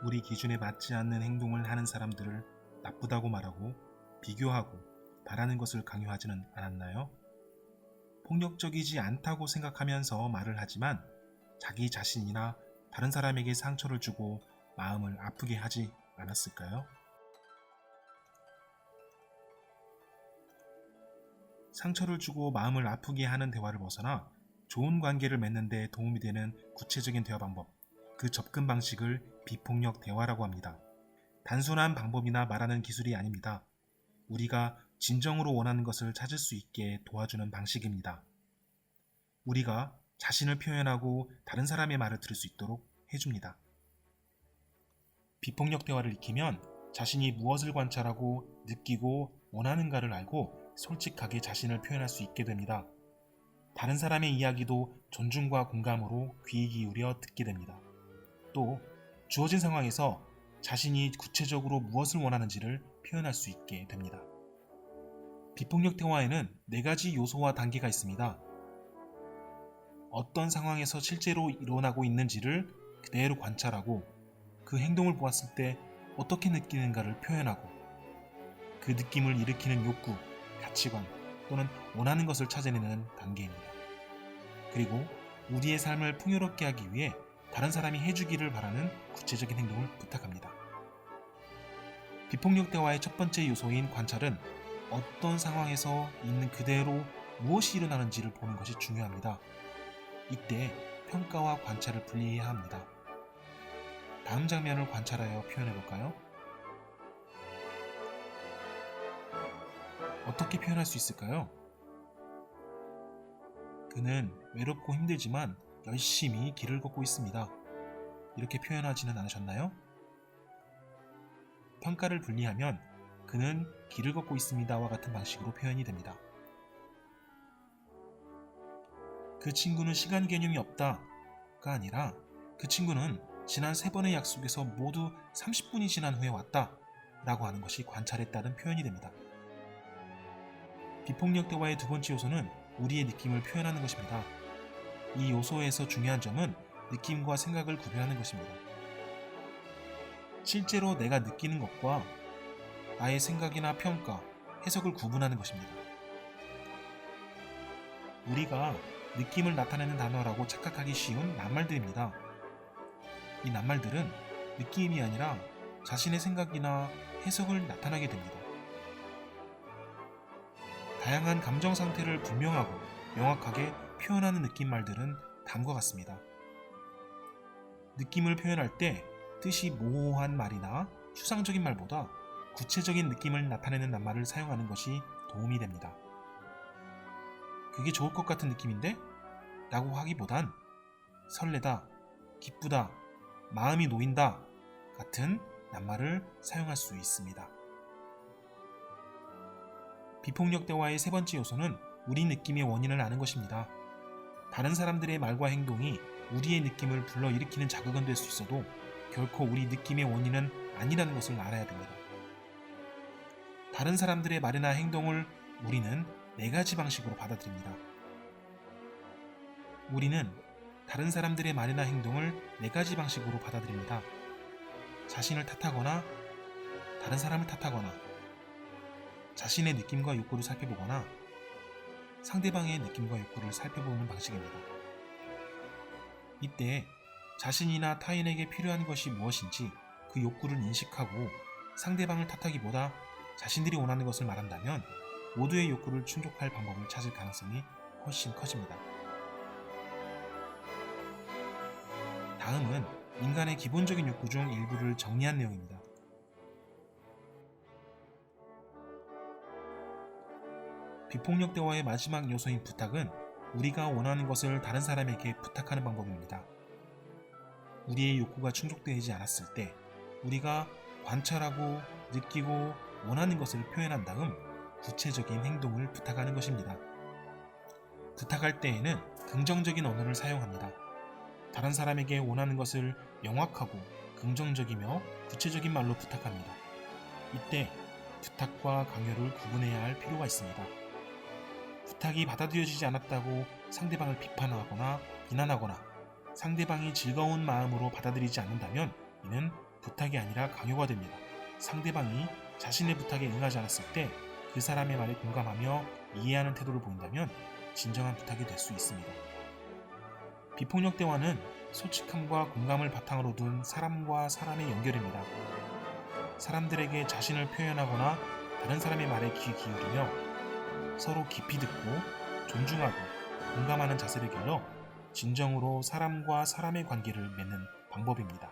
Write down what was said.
우리 기준에 맞지 않는 행동을 하는 사람들을 나쁘다고 말하고 비교하고 바라는 것을 강요하지는 않았나요? 폭력적이지 않다고 생각하면서 말을 하지만 자기 자신이나 다른 사람에게 상처를 주고 마음을 아프게 하지 않았을까요? 상처를 주고 마음을 아프게 하는 대화를 벗어나 좋은 관계를 맺는 데 도움이 되는 구체적인 대화 방법, 그 접근 방식을 비폭력 대화라고 합니다. 단순한 방법이나 말하는 기술이 아닙니다. 우리가 진정으로 원하는 것을 찾을 수 있게 도와주는 방식입니다. 우리가 자신을 표현하고 다른 사람의 말을 들을 수 있도록 해줍니다. 비폭력 대화를 익히면 자신이 무엇을 관찰하고 느끼고 원하는가를 알고 솔직하게 자신을 표현할 수 있게 됩니다. 다른 사람의 이야기도 존중과 공감으로 귀 기울여 듣게 됩니다. 또 주어진 상황에서 자신이 구체적으로 무엇을 원하는지를 표현할 수 있게 됩니다. 비폭력 대화에는 4가지 요소와 단계가 있습니다. 어떤 상황에서 실제로 일어나고 있는지를 그대로 관찰하고 그 행동을 보았을 때 어떻게 느끼는가를 표현하고 그 느낌을 일으키는 욕구, 가치관 또는 원하는 것을 찾아내는 단계입니다. 그리고 우리의 삶을 풍요롭게 하기 위해 다른 사람이 해주기를 바라는 구체적인 행동을 부탁합니다. 비폭력 대화의 첫 번째 요소인 관찰은 어떤 상황에서 있는 그대로 무엇이 일어나는지를 보는 것이 중요합니다. 이때 평가와 관찰을 분리해야 합니다. 다음 장면을 관찰하여 표현해볼까요? 어떻게 표현할 수 있을까요? 그는 외롭고 힘들지만 열심히 길을 걷고 있습니다. 이렇게 표현하지는 않으셨나요? 평가를 분리하면 그는 길을 걷고 있습니다와 같은 방식으로 표현이 됩니다. 그 친구는 시간 개념이 없다가 아니라 그 친구는 지난 3번의 약속에서 모두 30분이 지난 후에 왔다 라고 하는 것이 관찰에 따른 표현이 됩니다. 비폭력 대화의 두 번째 요소는 우리의 느낌을 표현하는 것입니다. 이 요소에서 중요한 점은 느낌과 생각을 구별하는 것입니다. 실제로 내가 느끼는 것과 나의 생각이나 평가, 해석을 구분하는 것입니다. 우리가 느낌을 나타내는 단어라고 착각하기 쉬운 낱말들입니다. 이 낱말들은 느낌이 아니라 자신의 생각이나 해석을 나타나게 됩니다. 다양한 감정 상태를 분명하고 명확하게 표현하는 느낌말들은 다음과 같습니다. 느낌을 표현할 때 뜻이 모호한 말이나 추상적인 말보다 구체적인 느낌을 나타내는 낱말을 사용하는 것이 도움이 됩니다. 그게 좋을 것 같은 느낌인데? 라고 하기보단 설레다, 기쁘다, 마음이 놓인다 같은 낱말을 사용할 수 있습니다. 비폭력 대화의 세 번째 요소는 우리 느낌의 원인을 아는 것입니다. 다른 사람들의 말과 행동이 우리의 느낌을 불러일으키는 자극은 될 수 있어도 결코 우리 느낌의 원인은 아니라는 것을 알아야 됩니다. 다른 사람들의 말이나 행동을 우리는 4가지 방식으로 받아들입니다. 우리는 다른 사람들의 말이나 행동을 4가지 방식으로 받아들입니다. 자신을 탓하거나 다른 사람을 탓하거나 자신의 느낌과 욕구를 살펴보거나 상대방의 느낌과 욕구를 살펴보는 방식입니다. 이때 자신이나 타인에게 필요한 것이 무엇인지 그 욕구를 인식하고 상대방을 탓하기보다 자신들이 원하는 것을 말한다면 모두의 욕구를 충족할 방법을 찾을 가능성이 훨씬 커집니다. 다음은 인간의 기본적인 욕구 중 일부를 정리한 내용입니다. 비폭력 대화의 마지막 요소인 부탁은 우리가 원하는 것을 다른 사람에게 부탁하는 방법입니다. 우리의 욕구가 충족되지 않았을 때 우리가 관찰하고 느끼고 원하는 것을 표현한 다음 구체적인 행동을 부탁하는 것입니다. 부탁할 때에는 긍정적인 언어를 사용합니다. 다른 사람에게 원하는 것을 명확하고 긍정적이며 구체적인 말로 부탁합니다. 이때 부탁과 강요를 구분해야 할 필요가 있습니다. 부탁이 받아들여지지 않았다고 상대방을 비판하거나 비난하거나 상대방이 즐거운 마음으로 받아들이지 않는다면 이는 부탁이 아니라 강요가 됩니다. 상대방이 자신의 부탁에 응하지 않았을 때 그 사람의 말에 공감하며 이해하는 태도를 보인다면 진정한 부탁이 될 수 있습니다. 비폭력 대화는 솔직함과 공감을 바탕으로 둔 사람과 사람의 연결입니다. 사람들에게 자신을 표현하거나 다른 사람의 말에 귀 기울이며 서로 깊이 듣고 존중하고 공감하는 자세를 길러 진정으로 사람과 사람의 관계를 맺는 방법입니다.